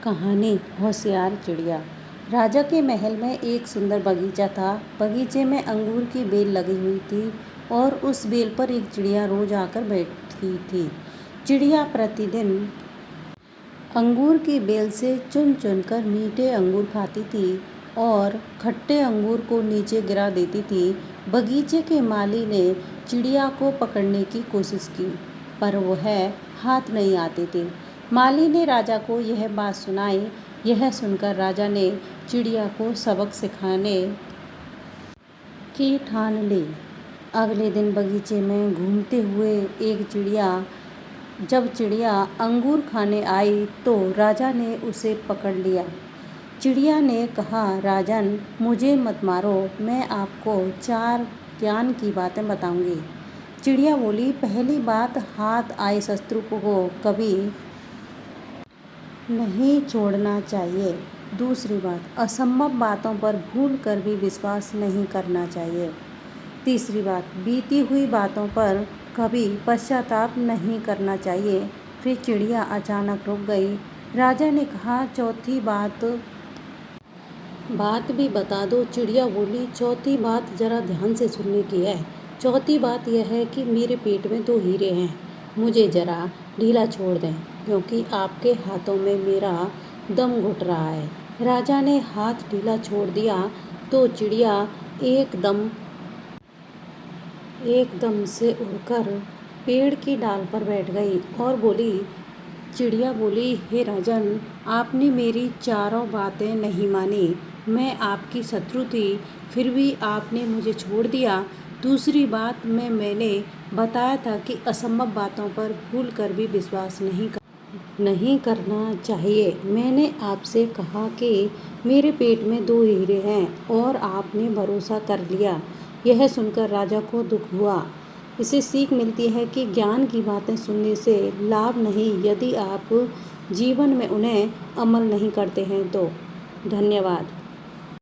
कहानी होशियार चिड़िया। राजा के महल में एक सुंदर बगीचा था। बगीचे में अंगूर की बेल लगी हुई थी और उस बेल पर एक चिड़िया रोज आकर बैठती थी। चिड़िया प्रतिदिन अंगूर की बेल से चुन चुनकर मीठे अंगूर खाती थी और खट्टे अंगूर को नीचे गिरा देती थी। बगीचे के माली ने चिड़िया को पकड़ने की कोशिश की, पर वह हाथ नहीं आती थी। माली ने राजा को यह बात सुनाई। यह सुनकर राजा ने चिड़िया को सबक सिखाने की ठान ली। अगले दिन बगीचे में घूमते हुए जब चिड़िया अंगूर खाने आई तो राजा ने उसे पकड़ लिया। चिड़िया ने कहा, राजन, मुझे मत मारो, मैं आपको 4 ज्ञान की बातें बताऊंगी। चिड़िया बोली, पहली बात, हाथ आए शत्रु को कभी नहीं छोड़ना चाहिए। दूसरी बात, असंभव बातों पर भूल कर भी विश्वास नहीं करना चाहिए। तीसरी बात, बीती हुई बातों पर कभी पश्चाताप नहीं करना चाहिए। फिर चिड़िया अचानक रुक गई। राजा ने कहा, चौथी बात भी बता दो। चिड़िया बोली, चौथी बात जरा ध्यान से सुनने की है। चौथी बात यह है कि मेरे पेट में 2 हीरे हैं। मुझे जरा ढीला छोड़ दें, क्योंकि आपके हाथों में मेरा दम घुट रहा है। राजा ने हाथ ढीला छोड़ दिया तो चिड़िया एकदम से उड़कर पेड़ की डाल पर बैठ गई और बोली। चिड़िया बोली, हे राजन, आपने मेरी चारों बातें नहीं मानी। मैं आपकी शत्रु थी, फिर भी आपने मुझे छोड़ दिया। दूसरी बात में मैंने बताया था कि असंभव बातों पर भूल कर भी विश्वास नहीं करना चाहिए। मैंने आपसे कहा कि मेरे पेट में 2 हीरे हैं और आपने भरोसा कर लिया। यह सुनकर राजा को दुख हुआ। इससे सीख मिलती है कि ज्ञान की बातें सुनने से लाभ नहीं, यदि आप जीवन में उन्हें अमल नहीं करते हैं तो। धन्यवाद।